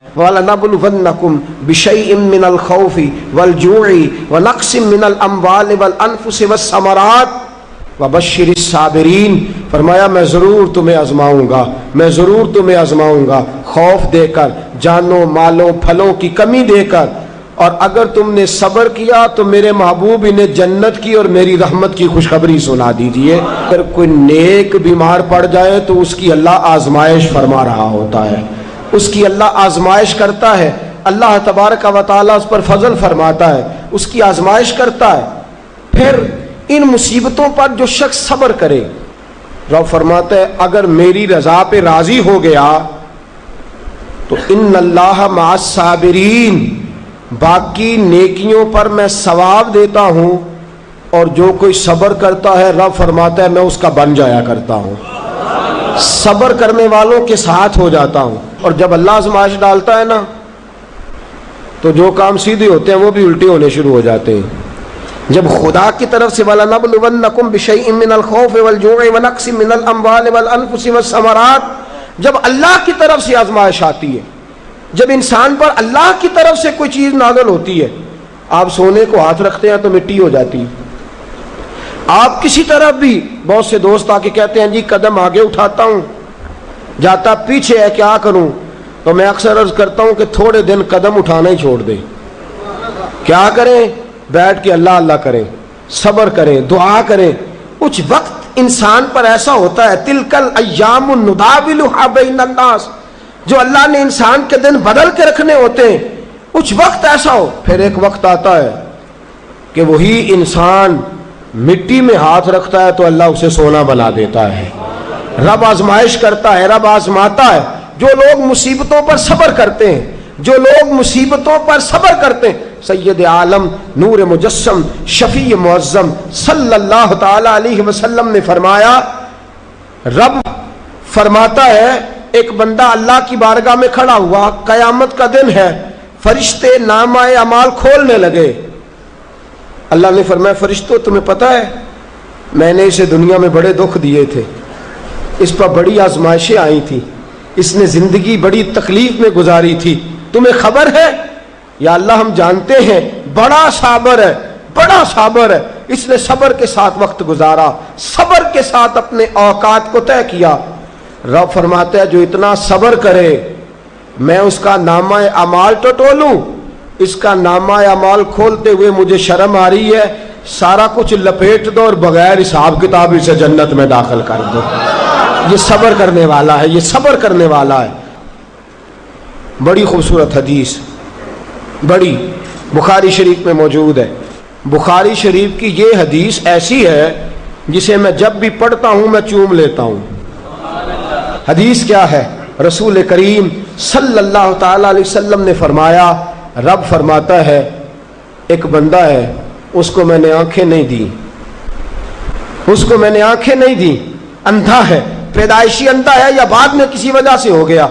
وَلَنَبْلُوَنَّكُمْ بِشَيْءٍ مِّنَ الْخَوْفِ وَالْجُوعِ وَنَقْصٍ مِّنَ الْأَمْوَالِ وَالْأَنفُسِ وَالثَّمَرَاتِ وَبَشِّرِ الصَّابِرِينَ۔ فرمایا میں ضرور تمہیں آزماؤں گا، میں ضرور تمہیں آزماؤں گا، خوف دے کر، جانوں مالوں پھلوں کی کمی دے کر، اور اگر تم نے صبر کیا تو میرے محبوب انہیں جنت کی اور میری رحمت کی خوشخبری سنا دیجئے۔ اگر کوئی نیک بیمار پڑ جائے تو اس کی اللہ آزمائش فرما رہا ہوتا ہے، اس کی اللہ آزمائش کرتا ہے، اللہ تبارک و تعالیٰ اس پر فضل فرماتا ہے، اس کی آزمائش کرتا ہے۔ پھر ان مصیبتوں پر جو شخص صبر کرے، رب فرماتا ہے اگر میری رضا پہ راضی ہو گیا تو ان اللہ مع الصابرین، باقی نیکیوں پر میں ثواب دیتا ہوں، اور جو کوئی صبر کرتا ہے رب فرماتا ہے میں اس کا بن جایا کرتا ہوں، صبر کرنے والوں کے ساتھ ہو جاتا ہوں۔ اور جب اللہ آزمائش ڈالتا ہے نا تو جو کام سیدھے ہوتے ہیں وہ بھی الٹے ہونے شروع ہو جاتے ہیں۔ جب خدا کی طرف سے وَلَنَبْلُوَنَّكُمْ بِشَيْءٍ مِّنَ الْخَوْفِ وَالْجُوعِ وَنَقْصٍ مِّنَ الْأَمْوَالِ وَالْأَنفُسِ وَالثَّمَرَاتِ، جب اللہ کی طرف سے آزمائش آتی ہے، جب انسان پر اللہ کی طرف سے کوئی چیز نازل ہوتی ہے، آپ سونے کو ہاتھ رکھتے ہیں تو مٹی ہو جاتی ہے، آپ کسی طرف بھی، بہت سے دوست آ کے کہتے ہیں جی قدم آگے اٹھاتا ہوں جاتا پیچھے ہے، کیا کروں؟ تو میں اکثر عرض کرتا ہوں کہ تھوڑے دن قدم اٹھانا ہی چھوڑ دیں، کیا کریں؟ بیٹھ کے اللہ اللہ کریں، صبر کریں، دعا کریں۔ کچھ وقت انسان پر ایسا ہوتا ہے، تلک الایام نداولها بین الناس، جو اللہ نے انسان کے دن بدل کے رکھنے ہوتے ہیں، کچھ وقت ایسا ہو، پھر ایک وقت آتا ہے کہ وہی انسان مٹی میں ہاتھ رکھتا ہے تو اللہ اسے سونا بنا دیتا ہے۔ رب آزمائش کرتا ہے، رب آزماتا ہے۔ جو لوگ مصیبتوں پر صبر کرتے ہیں، جو لوگ مصیبتوں پر صبر کرتے ہیں، سید عالم نور مجسم شفیع معظم صلی اللہ تعالی علیہ وسلم نے فرمایا، رب فرماتا ہے ایک بندہ اللہ کی بارگاہ میں کھڑا ہوا، قیامت کا دن ہے، فرشتے نامہ اعمال کھولنے لگے۔ اللہ نے فرمایا فرشتوں تمہیں پتہ ہے میں نے اسے دنیا میں بڑے دکھ دیے تھے، اس پر بڑی آزمائشیں آئی تھیں، اس نے زندگی بڑی تکلیف میں گزاری تھی، تمہیں خبر ہے؟ یا اللہ ہم جانتے ہیں، بڑا صابر ہے، بڑا صابر ہے، اس نے صبر کے ساتھ وقت گزارا، صبر کے ساتھ اپنے اوقات کو طے کیا۔ رب فرماتا ہے جو اتنا صبر کرے میں اس کا نامہ اعمال ٹٹولوں، اس کا نامہ اعمال کھولتے ہوئے مجھے شرم آ رہی ہے، سارا کچھ لپیٹ دو اور بغیر حساب کتاب اسے جنت میں داخل کر دو۔ یہ صبر کرنے والا ہے، یہ صبر کرنے والا ہے۔ بڑی خوبصورت حدیث، بڑی، بخاری شریف میں موجود ہے۔ بخاری شریف کی یہ حدیث ایسی ہے جسے میں جب بھی پڑھتا ہوں میں چوم لیتا ہوں۔ حدیث کیا ہے؟ رسول کریم صلی اللہ تعالی علیہ وسلم نے فرمایا، رب فرماتا ہے ایک بندہ ہے، اس کو میں نے آنکھیں نہیں دی، اس کو میں نے آنکھیں نہیں دی، اندھا ہے، پیدائشی اندھا ہے یا بعد میں کسی وجہ سے ہو گیا،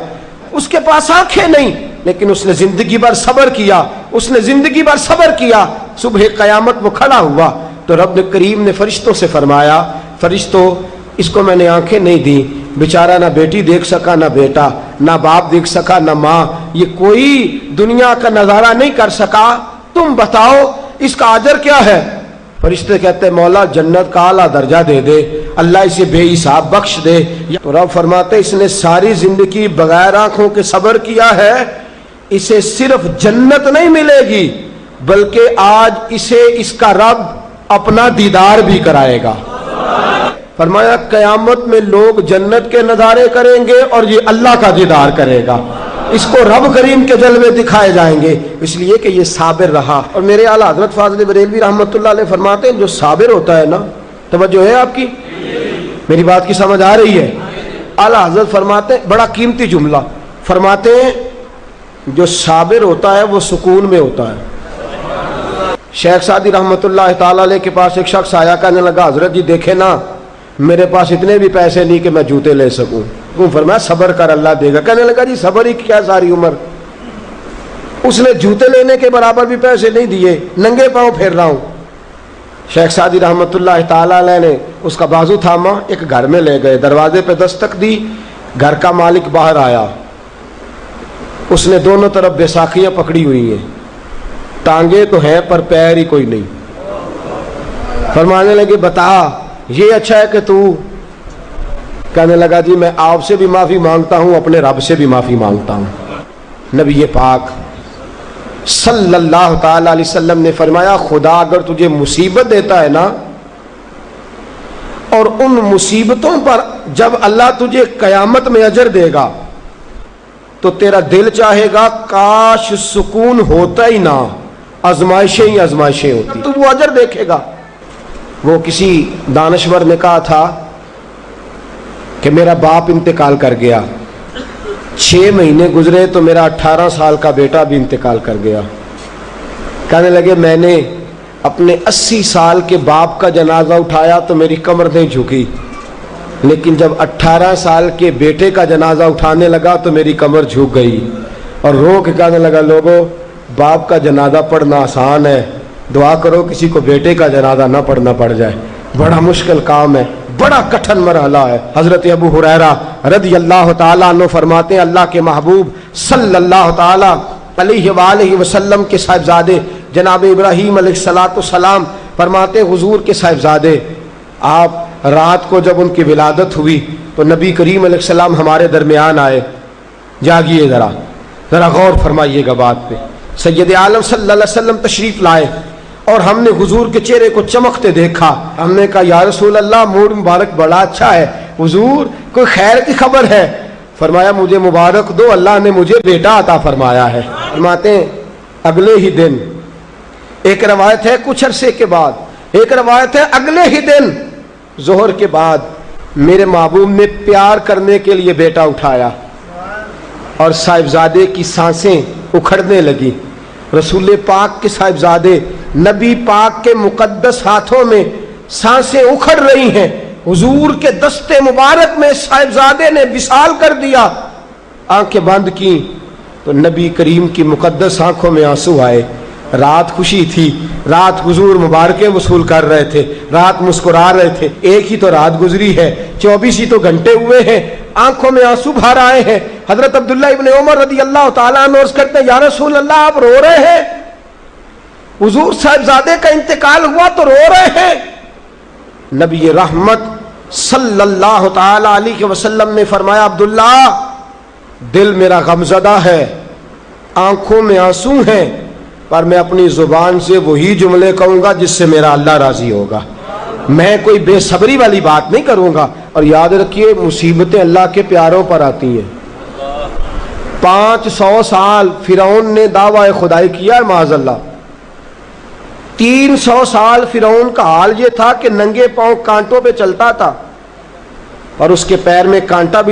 اس کے پاس آنکھیں نہیں، لیکن اس نے زندگی بھر صبر کیا، اس نے زندگی بھر صبر کیا، صبح قیامت وہ کھڑا ہوا تو رب کریم نے فرشتوں سے فرمایا، فرشتوں اس کو میں نے آنکھیں نہیں دی، بیچارہ نہ بیٹی دیکھ سکا، نہ بیٹا، نہ باپ دیکھ سکا، نہ ماں، یہ کوئی دنیا کا نظارہ نہیں کر سکا، تم بتاؤ اس کا اجر کیا ہے؟ فرشتے کہتے ہیں مولا جنت کا اعلیٰ درجہ دے دے، اللہ اسے بے حساب بخش دے۔ تو رب فرماتے اس نے ساری زندگی بغیر آنکھوں کے صبر کیا ہے، اسے صرف جنت نہیں ملے گی بلکہ آج اسے اس کا رب اپنا دیدار بھی کرائے گا۔ فرمایا قیامت میں لوگ جنت کے نظارے کریں گے اور یہ اللہ کا دیدار کرے گا، اس کو رب کریم کے جلوے دکھائے جائیں گے، اس لیے کہ یہ صابر رہا۔ اور میرے اعلیٰ حضرت فاضل بریلوی رحمۃ اللہ علیہ فرماتے ہیں جو صابر ہوتا ہے نا، توجہ ہے آپ کی، میری بات کی سمجھ آ رہی ہے؟ اعلیٰ حضرت فرماتے ہیں بڑا قیمتی جملہ، فرماتے ہیں جو صابر ہوتا ہے وہ سکون میں ہوتا ہے۔ شیخ سعدی رحمۃ اللہ تعالی علیہ کے پاس ایک شخص آیا، کہنے لگا حضرت جی دیکھے نا میرے پاس اتنے بھی پیسے نہیں کہ میں جوتے لے سکوں، فرمایا صبر کر اللہ دے گا۔ کہنے لگا جی صبر ہی کیا ساری عمر، اس نے جوتے لینے کے برابر بھی پیسے نہیں دیے، ننگے پاؤں پھیر رہا ہوں۔ شیخ سعدی رحمۃ اللہ تعالی علیہ نے اس کا بازو تھاما، ایک گھر میں لے گئے، دروازے پہ دستک دی، گھر کا مالک باہر آیا، اس نے دونوں طرف بیساکھیاں پکڑی ہوئی ہیں، ٹانگیں تو ہیں پر پیر ہی کوئی نہیں۔ فرمانے لگے بتا یہ اچھا ہے کہ تو؟ کہنے لگا جی میں آپ سے بھی معافی مانگتا ہوں، اپنے رب سے بھی معافی مانگتا ہوں۔ نبی پاک صلی اللہ تعالی علیہ وسلم نے فرمایا خدا اگر تجھے مصیبت دیتا ہے نا، اور ان مصیبتوں پر جب اللہ تجھے قیامت میں اجر دے گا تو تیرا دل چاہے گا کاش سکون ہوتا ہی نہ، آزمائشیں ہی آزمائشیں ہوتی، تو وہ اجر دیکھے گا۔ وہ کسی دانشور نے کہا تھا کہ میرا باپ انتقال کر گیا، 6 مہینے گزرے تو میرا 18 سال کا بیٹا بھی انتقال کر گیا۔ کہنے لگے میں نے اپنے 80 سال کے باپ کا جنازہ اٹھایا تو میری کمر نہیں جھکی، لیکن جب 18 سال کے بیٹے کا جنازہ اٹھانے لگا تو میری کمر جھک گئی، اور رو کے کہنے لگا لوگوں باپ کا جنازہ پڑھنا آسان ہے، دعا کرو کسی کو بیٹے کا جنازہ نہ پڑھنا پڑ جائے، بڑا مشکل کام ہے، بڑا کٹھن مرحلہ ہے۔ حضرت ابو ہریرہ رضی اللہ تعالیٰ عنہ فرماتے ہیں اللہ کے محبوب صلی اللہ تعالیٰ علیہ وآلہ وسلم کے صاحبزادے جناب ابراہیم علیہ السلام فرماتے ہیں حضور کے صاحبزادے آپ رات کو جب ان کی ولادت ہوئی تو نبی کریم علیہ السلام ہمارے درمیان آئے۔ جاگیے ذرا غور فرمائیے گا بات پہ۔ سید عالم صلی اللہ علیہ وسلم تشریف لائے اور ہم نے حضور کے چہرے کو چمکتے دیکھا۔ ہم نے کہا یا رسول اللہ موڈ مبارک بڑا اچھا ہے، حضور کوئی خیر کی خبر ہے؟ فرمایا مجھے مبارک دو، اللہ نے مجھے بیٹا عطا فرمایا ہے۔ فرماتے ہیں اگلے ہی دن، ایک روایت ہے کچھ عرصے کے بعد، ایک روایت ہے اگلے ہی دن ظہر کے بعد میرے محبوب نے پیار کرنے کے لیے بیٹا اٹھایا اور صاحبزادے کی سانسیں اکھڑنے لگی۔ رسول پاک کے صاحبزادے نبی پاک کے مقدس ہاتھوں میں سانسیں اکھڑ رہی ہیں، حضور کے دستے مبارک میں صاحبزادے نے وصال کر دیا۔ آنکھیں بند کی تو نبی کریم کی مقدس آنکھوں میں آنسو آئے۔ رات خوشی تھی، رات حضور مبارکیں وصول کر رہے تھے، رات مسکرا رہے تھے، ایک ہی تو رات گزری ہے، 24 ہی تو گھنٹے ہوئے ہیں، آنکھوں میں آنسو بھر آئے ہیں۔ حضرت عبداللہ ابن عمر رضی اللہ تعالیٰ عنہ عرض کرتے ہیں یا رسول اللہ آپ رو رہے ہیں؟ حضور صاحبزادے کا انتقال ہوا تو رو رہے ہیں؟ نبی رحمت صلی اللہ تعالیٰ علیہ وسلم نے فرمایا عبداللہ دل میرا غمزدہ ہے، آنکھوں میں آنسو ہیں، پر میں اپنی زبان سے وہی جملے کہوں گا جس سے میرا اللہ راضی ہوگا، میں کوئی بے صبری والی بات نہیں کروں گا۔ اور یاد رکھیے مصیبتیں اللہ کے پیاروں پر آتی ہیں۔ 500 سال فرعون نے دعویٰ خدائی کیا ہے معاذ اللہ، 300 سال فرعون کا حال یہ تھا کہ ننگے پاؤں کانٹوں پہ چلتا تھا اور اس کے پیر میں کانٹا بھی